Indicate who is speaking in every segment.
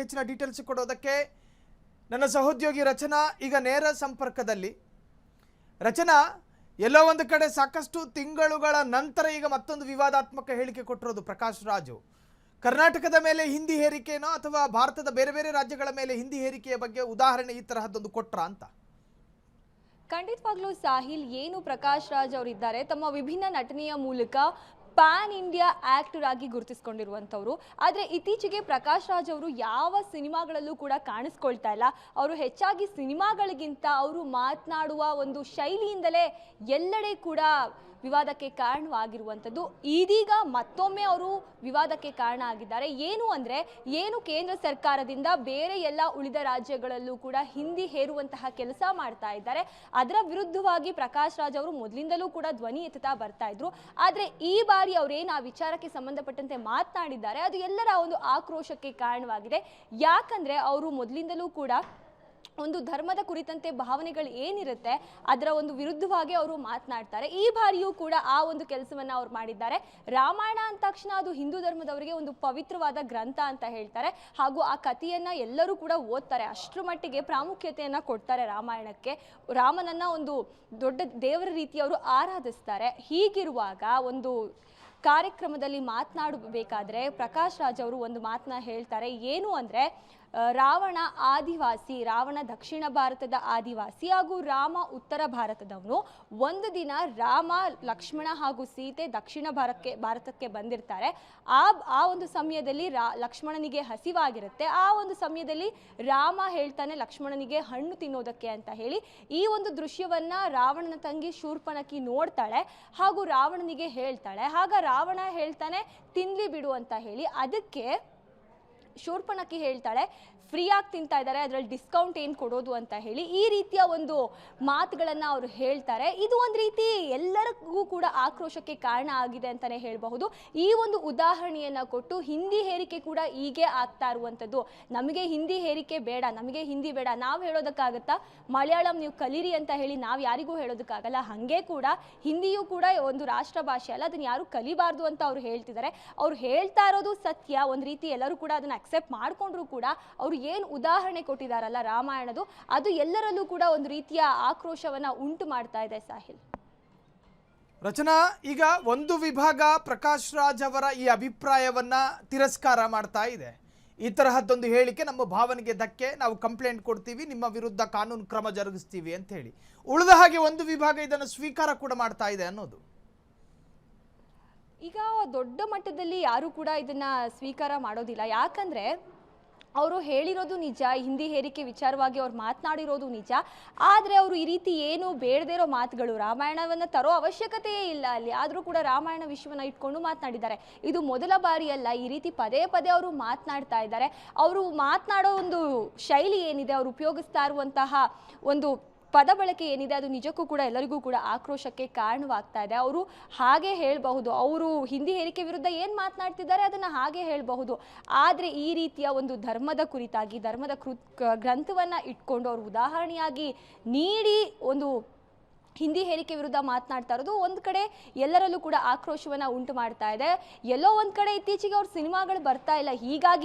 Speaker 1: ಹೆಚ್ಚಿನ ಡೀಟೇಲ್ಸ್ ಕೊಡೋದಕ್ಕೆ ನನ್ನ ಸಹೋದ್ಯೋಗಿ ರಚನಾ ಈಗ ನೇರ ಸಂಪರ್ಕದಲ್ಲಿ. ರಚನಾ, ಎಲ್ಲೋ ಒಂದು ಕಡೆ ಸಾಕಷ್ಟು ತಿಂಗಳುಗಳ ನಂತರ ಈಗ ಮತ್ತೊಂದು ವಿವಾದಾತ್ಮಕ ಹೇಳಿಕೆ ಕೊಟ್ಟಿರೋದು ಪ್ರಕಾಶ್ ರಾಜು. ಕರ್ನಾಟಕದ ಮೇಲೆ ಹಿಂದಿ ಹೇರಿಕೆನೋ ಅಥವಾ ಭಾರತದ ಬೇರೆ ಬೇರೆ ರಾಜ್ಯಗಳ ಮೇಲೆ ಹಿಂದಿ ಹೇರಿಕೆಯ ಬಗ್ಗೆ ಉದಾಹರಣೆ ಈ ತರಹದ್ದೊಂದು ಕೊಟ್ರ ಅಂತ?
Speaker 2: ಖಂಡಿತವಾಗ್ಲೂ ಸಾಹಿಲ್, ಏನು ಪ್ರಕಾಶ್ ರಾಜ್ ಅವರಿದ್ದಾರೆ ತಮ್ಮ ವಿಭಿನ್ನ ನಟನೆಯ ಮೂಲಕ ಪ್ಯಾನ್ ಇಂಡಿಯಾ ಆಕ್ಟರ್ ಆಗಿ ಗುರುತಿಸಿಕೊಂಡಿರುವಂಥವ್ರು. ಆದರೆ ಇತ್ತೀಚೆಗೆ ಪ್ರಕಾಶ್ ರಾಜ್ ಅವರು ಯಾವ ಸಿನಿಮಾಗಳಲ್ಲೂ ಕೂಡ ಕಾಣಿಸ್ಕೊಳ್ತಾ ಇಲ್ಲ. ಅವರು ಹೆಚ್ಚಾಗಿ ಸಿನಿಮಾಗಳಿಗಿಂತ ಅವರು ಮಾತನಾಡುವ ಒಂದು ಶೈಲಿಯಿಂದಲೇ ಎಲ್ಲೆಡೆ ಕೂಡ ವಿವಾದಕ್ಕೆ ಕಾರಣವಾಗಿರುವಂಥದ್ದು. ಇದೀಗ ಮತ್ತೊಮ್ಮೆ ಅವರು ವಿವಾದಕ್ಕೆ ಕಾರಣ ಆಗಿದ್ದಾರೆ. ಏನು ಕೇಂದ್ರ ಸರ್ಕಾರದಿಂದ ಬೇರೆ ಎಲ್ಲ ಉಳಿದ ರಾಜ್ಯಗಳಲ್ಲೂ ಕೂಡ ಹಿಂದಿ ಹೇರುವಂತಹ ಕೆಲಸ ಮಾಡ್ತಾ ಇದ್ದಾರೆ. ಅದರ ವಿರುದ್ಧವಾಗಿ ಪ್ರಕಾಶ್ ರಾಜ್ ಅವರು ಮೊದಲಿಂದಲೂ ಕೂಡ ಧ್ವನಿ ಎತ್ತುತ್ತಾ ಬರ್ತಾ ಇದ್ರು. ಆದರೆ ಈ ಬಾರಿ ಅವರೇನು ಆ ವಿಚಾರಕ್ಕೆ ಸಂಬಂಧಪಟ್ಟಂತೆ ಮಾತನಾಡಿದ್ದಾರೆ ಅದು ಎಲ್ಲರ ಒಂದು ಆಕ್ರೋಶಕ್ಕೆ ಕಾರಣವಾಗಿದೆ. ಯಾಕಂದ್ರೆ ಅವರು ಮೊದಲಿಂದಲೂ ಕೂಡ ಒಂದು ಧರ್ಮದ ಕುರಿತಂತೆ ಭಾವನೆಗಳು ಏನಿರುತ್ತೆ ಅದರ ಒಂದು ವಿರುದ್ಧವಾಗಿ ಅವರು ಮಾತನಾಡ್ತಾರೆ. ಈ ಬಾರಿಯೂ ಕೂಡ ಆ ಒಂದು ಕೆಲಸವನ್ನ ಅವ್ರು ಮಾಡಿದ್ದಾರೆ. ರಾಮಾಯಣ ಅಂದ ತಕ್ಷಣ ಅದು ಹಿಂದೂ ಧರ್ಮದವರಿಗೆ ಒಂದು ಪವಿತ್ರವಾದ ಗ್ರಂಥ ಅಂತ ಹೇಳ್ತಾರೆ. ಹಾಗೂ ಆ ಕಥೆಯನ್ನ ಎಲ್ಲರೂ ಕೂಡ ಓದ್ತಾರೆ. ಅಷ್ಟರ ಮಟ್ಟಿಗೆ ಪ್ರಾಮುಖ್ಯತೆಯನ್ನ ಕೊಡ್ತಾರೆ ರಾಮಾಯಣಕ್ಕೆ. ರಾಮನನ್ನ ಒಂದು ದೊಡ್ಡ ದೇವರ ರೀತಿ ಅವರು ಆರಾಧಿಸ್ತಾರೆ. ಹೀಗಿರುವಾಗ ಒಂದು ಕಾರ್ಯಕ್ರಮದಲ್ಲಿ ಮಾತನಾಡಬೇಕಾದ್ರೆ ಪ್ರಕಾಶ್ ರಾಜ್ ಅವರು ಒಂದು ಮಾತನ್ನ ಹೇಳ್ತಾರೆ. ಏನು ಅಂದರೆ, ರಾವಣ ಆದಿವಾಸಿ, ರಾವಣ ದಕ್ಷಿಣ ಭಾರತದ ಆದಿವಾಸಿ ಹಾಗೂ ರಾಮ ಉತ್ತರ ಭಾರತದವನು. ಒಂದು ದಿನ ರಾಮ, ಲಕ್ಷ್ಮಣ ಹಾಗೂ ಸೀತೆ ದಕ್ಷಿಣ ಭಾರತಕ್ಕೆ ಬಂದಿರ್ತಾರೆ. ಆ ಒಂದು ಸಮಯದಲ್ಲಿ ಲಕ್ಷ್ಮಣನಿಗೆ ಹಸಿವಾಗಿರುತ್ತೆ. ಆ ಒಂದು ಸಮಯದಲ್ಲಿ ರಾಮ ಹೇಳ್ತಾನೆ ಲಕ್ಷ್ಮಣನಿಗೆ ಹಣ್ಣು ತಿನ್ನೋದಕ್ಕೆ ಅಂತ ಹೇಳಿ. ಈ ಒಂದು ದೃಶ್ಯವನ್ನ ರಾವಣನ ತಂಗಿ ಶೂರ್ಪನಖಿ ನೋಡ್ತಾಳೆ ಹಾಗೂ ರಾವಣನಿಗೆ ಹೇಳ್ತಾಳೆ. ಆಗ ರಾವಣ ಹೇಳ್ತಾನೆ ತಿನ್ಲಿ ಬಿಡು ಅಂತ ಹೇಳಿ. ಅದಕ್ಕೆ ಶೂರ್ಪನಖಿ ಹೇಳ್ತಾಳೆ ಫ್ರೀಯಾಗಿ ತಿಂತಾ ಇದ್ದಾರೆ, ಅದರಲ್ಲಿ ಡಿಸ್ಕೌಂಟ್ ಏನು ಕೊಡೋದು ಅಂತ ಹೇಳಿ. ಈ ರೀತಿಯ ಒಂದು ಮಾತುಗಳನ್ನು ಅವರು ಹೇಳ್ತಾರೆ. ಇದು ಒಂದು ರೀತಿ ಎಲ್ಲರಿಗೂ ಕೂಡ ಆಕ್ರೋಶಕ್ಕೆ ಕಾರಣ ಆಗಿದೆ ಅಂತಲೇ ಹೇಳಬಹುದು. ಈ ಒಂದು ಉದಾಹರಣೆಯನ್ನು ಕೊಟ್ಟು ಹಿಂದಿ ಹೇರಿಕೆ ಕೂಡ ಹೀಗೆ ಆಗ್ತಾ ಇರುವಂಥದ್ದು. ನಮಗೆ ಹಿಂದಿ ಹೇರಿಕೆ ಬೇಡ, ನಮಗೆ ಹಿಂದಿ ಬೇಡ, ನಾವು ಹೇಳೋದಕ್ಕಾಗತ್ತಾ? ಮಲಯಾಳಂ ನೀವು ಕಲೀರಿ ಅಂತ ಹೇಳಿ ನಾವು ಯಾರಿಗೂ ಹೇಳೋದಕ್ಕಾಗಲ್ಲ. ಹಾಗೆ ಕೂಡ ಹಿಂದಿಯೂ ಕೂಡ ಒಂದು ರಾಷ್ಟ್ರ ಭಾಷೆ ಅಲ್ಲ, ಅದನ್ನು ಯಾರು ಕಲಿಬಾರ್ದು ಅಂತ ಅವ್ರು ಹೇಳ್ತಿದ್ದಾರೆ. ಅವ್ರು ಹೇಳ್ತಾ ಇರೋದು ಸತ್ಯ. ಒಂದು ರೀತಿ ಎಲ್ಲರೂ ಕೂಡ ಅದನ್ನು ಅಕ್ಸೆಪ್ಟ್ ಮಾಡಿಕೊಂಡ್ರು ಕೂಡ ಅವರು ಏನು ಉದಾಹರಣೆ ಕೊಟ್ಟಿದ್ದಾರಲ್ಲ ರಾಮಾಯಣದು, ಅದು ಎಲ್ಲರಲ್ಲೂ ಕೂಡ ಒಂದು ರೀತಿಯ ಆಕ್ರೋಶವನ್ನ ಉಂಟು ಮಾಡ್ತಾ ಇದೆ ಸಾಹಿಲ್.
Speaker 1: ರಚನಾ, ಈಗ ಒಂದು ವಿಭಾಗ ಪ್ರಕಾಶ್ ರಾಜ್ ಅವರ ಈ ಅಭಿಪ್ರಾಯವನ್ನ ತಿರಸ್ಕಾರ ಮಾಡ್ತಾ ಇದೆ. ಈ ತರಹದ್ದೊಂದು ಹೇಳಿಕೆ ನಮ್ಮ ಭಾವನೆಗೆ ಧಕ್ಕೆ, ನಾವು ಕಂಪ್ಲೇಂಟ್ ಕೊಡ್ತೀವಿ, ನಿಮ್ಮ ವಿರುದ್ಧ ಕಾನೂನು ಕ್ರಮ ಜರುಗಿಸ್ತೀವಿ ಅಂತ ಹೇಳಿ. ಉಳಿದ ಹಾಗೆ ಒಂದು ವಿಭಾಗ ಇದನ್ನು ಸ್ವೀಕಾರ ಕೂಡ ಮಾಡ್ತಾ ಇದೆ ಅನ್ನೋದು.
Speaker 2: ಈಗ ದೊಡ್ಡ ಮಟ್ಟದಲ್ಲಿ ಯಾರು ಕೂಡ ಇದನ್ನ ಸ್ವೀಕಾರ ಮಾಡೋದಿಲ್ಲ. ಯಾಕಂದ್ರೆ ಅವರು ಹೇಳಿರೋದು ನಿಜ, ಹಿಂದಿ ಹೇರಿಕೆ ವಿಚಾರವಾಗಿ ಅವ್ರು ಮಾತನಾಡಿರೋದು ನಿಜ. ಆದರೆ ಅವರು ಈ ರೀತಿ ಏನು ಬೇಡದೇ ಇರೋ ಮಾತುಗಳು, ರಾಮಾಯಣವನ್ನು ತರೋ ಅವಶ್ಯಕತೆಯೇ ಇಲ್ಲ ಅಲ್ಲಿ, ಆದರೂ ಕೂಡ ರಾಮಾಯಣ ವಿಷಯವನ್ನು ಇಟ್ಕೊಂಡು ಮಾತನಾಡಿದ್ದಾರೆ. ಇದು ಮೊದಲ ಬಾರಿಯಲ್ಲ, ಈ ರೀತಿ ಪದೇ ಪದೇ ಅವರು ಮಾತನಾಡ್ತಾ ಇದ್ದಾರೆ. ಅವರು ಮಾತನಾಡೋ ಒಂದು ಶೈಲಿ ಏನಿದೆ, ಅವರು ಉಪಯೋಗಿಸ್ತಾ ಇರುವಂತಹ ಒಂದು ಪದ ಬಳಕೆ ಏನಿದೆ ಅದು ನಿಜಕ್ಕೂ ಕೂಡ ಎಲ್ಲರಿಗೂ ಕೂಡ ಆಕ್ರೋಶಕ್ಕೆ ಕಾರಣವಾಗ್ತಾ ಇದೆ. ಅವರು ಹಾಗೆ ಹೇಳಬಹುದು, ಅವರು ಹಿಂದಿ ಹೇರಿಕೆ ವಿರುದ್ಧ ಏನು ಮಾತನಾಡ್ತಿದ್ದಾರೆ ಅದನ್ನು ಹಾಗೆ ಹೇಳಬಹುದು. ಆದರೆ ಈ ರೀತಿಯ ಒಂದು ಧರ್ಮದ ಕುರಿತಾಗಿ, ಧರ್ಮದ ಗ್ರಂಥವನ್ನು ಇಟ್ಕೊಂಡು ಅವರು ಉದಾಹರಣೆಯಾಗಿ ನೀಡಿ ಒಂದು ಹಿಂದಿ ಹೇರಿಕೆ ವಿರುದ್ಧ ಮಾತನಾಡ್ತಾ ಇರೋದು ಒಂದು ಕಡೆ ಎಲ್ಲರಲ್ಲೂ ಕೂಡ ಆಕ್ರೋಶವನ್ನು ಉಂಟು ಮಾಡ್ತಾ ಇದೆ. ಎಲ್ಲೋ ಒಂದು ಕಡೆ ಇತ್ತೀಚೆಗೆ ಅವ್ರ ಸಿನಿಮಾಗಳು ಬರ್ತಾ ಇಲ್ಲ,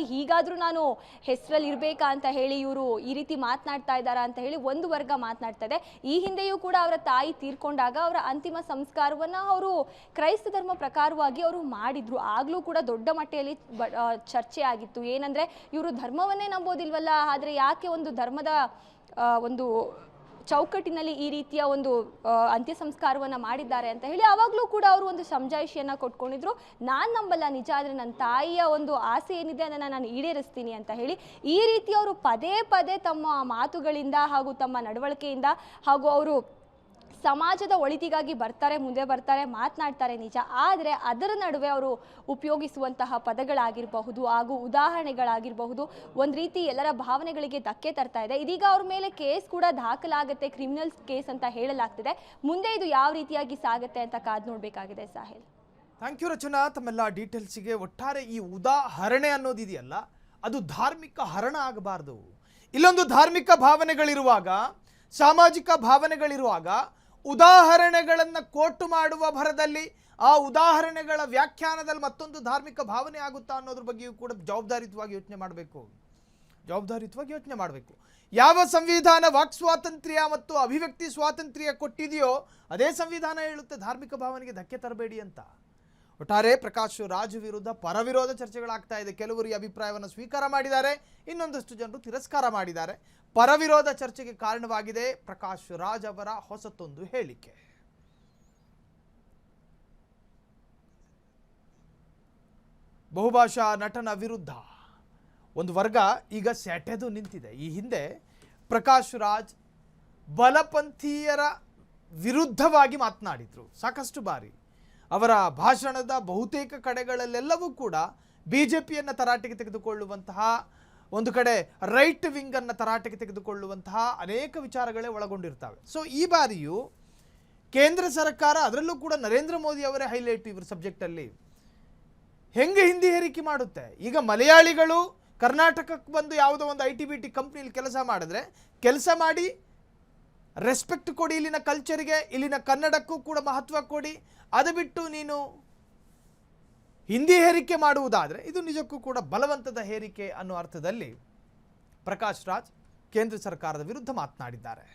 Speaker 2: ಹೀಗಾದರೂ ನಾನು ಹೆಸರಲ್ಲಿ ಇರಬೇಕಾ ಅಂತ ಹೇಳಿ ಇವರು ಈ ರೀತಿ ಮಾತನಾಡ್ತಾ ಇದ್ದಾರಾ ಅಂತ ಹೇಳಿ ಒಂದು ವರ್ಗ ಮಾತನಾಡ್ತಾ ಇದೆ. ಈ ಹಿಂದೆಯೂ ಕೂಡ ಅವರ ತಾಯಿ ತೀರ್ಕೊಂಡಾಗ ಅವರ ಅಂತಿಮ ಸಂಸ್ಕಾರವನ್ನು ಅವರು ಕ್ರೈಸ್ತ ಧರ್ಮ ಪ್ರಕಾರವಾಗಿ ಅವರು ಮಾಡಿದ್ರು. ಆಗಲೂ ಕೂಡ ದೊಡ್ಡ ಮಟ್ಟದಲ್ಲಿ ಚರ್ಚೆ ಆಗಿತ್ತು. ಏನಂದರೆ, ಇವರು ಧರ್ಮವನ್ನೇ ನಂಬೋದಿಲ್ವಲ್ಲ, ಆದರೆ ಯಾಕೆ ಒಂದು ಧರ್ಮದ ಒಂದು ಚೌಕಟ್ಟಿನಲ್ಲಿ ಈ ರೀತಿಯ ಒಂದು ಅಂತ್ಯ ಸಂಸ್ಕಾರವನ್ನು ಮಾಡಿದ್ದಾರೆ ಅಂತ ಹೇಳಿ ಆವಾಗಲೂ ಕೂಡ ಅವರು ಒಂದು ಸಮಜಾಯಿಷಿಯನ್ನು ಕೊಟ್ಕೊಂಡಿದ್ರು. ನಾನು ನಂಬಲ್ಲ ನಿಜ, ಆದರೆ ನನ್ನ ತಾಯಿಯ ಒಂದು ಆಸೆ ಏನಿದೆ ಅದನ್ನು ನಾನು ಈಡೇರಿಸ್ತೀನಿ ಅಂತ ಹೇಳಿ. ಈ ರೀತಿ ಅವರು ಪದೇ ಪದೇ ತಮ್ಮ ಮಾತುಗಳಿಂದ ಹಾಗೂ ತಮ್ಮ ನಡವಳಿಕೆಯಿಂದ ಹಾಗೂ ಅವರು ಸಮಾಜದ ಒಳಿತಿಗಾಗಿ ಮುಂದೆ ಬರ್ತಾರೆ, ಮಾತನಾಡ್ತಾರೆ ನಿಜ. ಆದರೆ ಅದರ ನಡುವೆ ಅವರು ಉಪಯೋಗಿಸುವಂತಹ ಪದಗಳಾಗಿರಬಹುದು ಹಾಗೂ ಉದಾಹರಣೆಗಳಾಗಿರಬಹುದು ಒಂದು ರೀತಿ ಎಲ್ಲರ ಭಾವನೆಗಳಿಗೆ ಧಕ್ಕೆ ತರ್ತಾ ಇದೆ. ಇದೀಗ ಅವ್ರ ಮೇಲೆ ಕೇಸ್ ಕೂಡ ದಾಖಲಾಗುತ್ತೆ, ಕ್ರಿಮಿನಲ್ ಕೇಸ್ ಅಂತ ಹೇಳಲಾಗ್ತಿದೆ. ಮುಂದೆ ಇದು ಯಾವ ರೀತಿಯಾಗಿ ಸಾಗುತ್ತೆ ಅಂತ ಕಾದು ನೋಡಬೇಕಾಗಿದೆ ಸಾಹಿಲ್.
Speaker 1: ಥ್ಯಾಂಕ್ ಯು ರಚನಾ, ತಮ್ಮೆಲ್ಲ ಡೀಟೇಲ್ಸಿಗೆ. ಒಟ್ಟಾರೆ ಈ ಉದಾಹರಣೆ ಅನ್ನೋದಿದೆಯಲ್ಲ, ಅದು ಧಾರ್ಮಿಕ ಹರಣ ಆಗಬಾರ್ದು. ಇಲ್ಲೊಂದು ಧಾರ್ಮಿಕ ಭಾವನೆಗಳಿರುವಾಗ, ಸಾಮಾಜಿಕ ಭಾವನೆಗಳಿರುವಾಗ ಉದಾಹರಣೆಗಳನ್ನು ಕೋಟ್ ಮಾಡುವ ಭರದಲ್ಲಿ ಆ ಉದಾಹರಣೆಗಳ ವ್ಯಾಖ್ಯಾನದಲ್ಲಿ ಮತ್ತೊಂದು ಧಾರ್ಮಿಕ ಭಾವನೆ ಆಗುತ್ತಾ ಅನ್ನೋದ್ರ ಬಗ್ಗೆಯೂ ಕೂಡ ಜವಾಬ್ದಾರಿಯುತವಾಗಿ ಯೋಚನೆ ಮಾಡಬೇಕು. ಜವಾಬ್ದಾರಿಯುತವಾಗಿ ಯೋಚನೆ ಮಾಡಬೇಕು. ಯಾವ ಸಂವಿಧಾನ ವಾಕ್ ಸ್ವಾತಂತ್ರ್ಯ ಮತ್ತು ಅಭಿವ್ಯಕ್ತಿ ಸ್ವಾತಂತ್ರ್ಯ ಕೊಟ್ಟಿದೆಯೋ ಅದೇ ಸಂವಿಧಾನ ಹೇಳುತ್ತೆ ಧಾರ್ಮಿಕ ಭಾವನೆಗೆ ಧಕ್ಕೆ ತರಬೇಡಿ ಅಂತ. ಒಟ್ಟಾರೆ ಪ್ರಕಾಶ್ ರಾಜ್ ವಿರುದ್ಧ ಪರವಿರೋಧ ಚರ್ಚೆಗಳಾಗ್ತಾ ಇದೆ. ಕೆಲವರು ಈ ಅಭಿಪ್ರಾಯವನ್ನು ಸ್ವೀಕಾರ ಮಾಡಿದ್ದಾರೆ, ಇನ್ನೊಂದಷ್ಟು ಜನರು ತಿರಸ್ಕಾರ ಮಾಡಿದ್ದಾರೆ. ಪರವಿರೋಧ ಚರ್ಚೆಗೆ ಕಾರಣವಾಗಿದೆ ಪ್ರಕಾಶ್ ರಾಜ್ ಅವರ ಹೊಸತೊಂದು ಹೇಳಿಕೆ. ಬಹುಭಾಷಾ ನಟನ ವಿರುದ್ಧ ಒಂದು ವರ್ಗ ಈಗ ಸೆಟೆದು ನಿಂತಿದೆ. ಈ ಹಿಂದೆ ಪ್ರಕಾಶ್ ರಾಜ್ ಬಲಪಂಥೀಯರ ವಿರುದ್ಧವಾಗಿ ಮಾತನಾಡಿದರು ಸಾಕಷ್ಟು ಬಾರಿ. ಅವರ ಭಾಷಣದ ಬಹುತೇಕ ಕಡೆಗಳಲ್ಲೆಲ್ಲವೂ ಕೂಡ BJPಯನ್ನು ತರಾಟೆಗೆ ತೆಗೆದುಕೊಳ್ಳುವಂತಹ, ಒಂದು ಕಡೆ ರೈಟ್ ವಿಂಗನ್ನು ತರಾಟೆಗೆ ತೆಗೆದುಕೊಳ್ಳುವಂತಹ ಅನೇಕ ವಿಚಾರಗಳೇ ಒಳಗೊಂಡಿರ್ತವೆ. ಸೊ ಈ ಬಾರಿಯೂ ಕೇಂದ್ರ ಸರ್ಕಾರ, ಅದರಲ್ಲೂ ಕೂಡ ನರೇಂದ್ರ ಮೋದಿ ಅವರೇ ಹೈಲೈಟ್ ಇವ್ರ ಸಬ್ಜೆಕ್ಟಲ್ಲಿ, ಹೆಂಗೆ ಹಿಂದಿ ಹೇರಿಕೆ ಮಾಡುತ್ತೆ. ಈಗ ಮಲಯಾಳಿಗಳು ಕರ್ನಾಟಕಕ್ಕೆ ಬಂದು ಯಾವುದೋ ಒಂದು ITBT ಕಂಪ್ನಿಯಲ್ಲಿ ಕೆಲಸ ಮಾಡಿದ್ರೆ, ಕೆಲಸ ಮಾಡಿ ರೆಸ್ಪೆಕ್ಟ್ ಕೊಡಿ, ಇಲ್ಲಿನ ಕಲ್ಚರ್ಗೆ, ಇಲ್ಲಿನ ಕನ್ನಡಕ್ಕೂ ಕೂಡ ಮಹತ್ವ ಕೊಡಿ. ಅದು ಬಿಟ್ಟು ನೀನು ಹಿಂದಿ ಹೇರಿಕೆ ಮಾಡುವುದಾದರೆ ಇದು ನಿಜಕ್ಕೂ ಕೂಡ ಬಲವಂತದ ಹೇರಿಕೆ ಅನ್ನೋ ಅರ್ಥದಲ್ಲಿ ಪ್ರಕಾಶ್ ರಾಜ್ ಕೇಂದ್ರ ಸರ್ಕಾರದ ವಿರುದ್ಧ ಮಾತನಾಡಿದ್ದಾರೆ.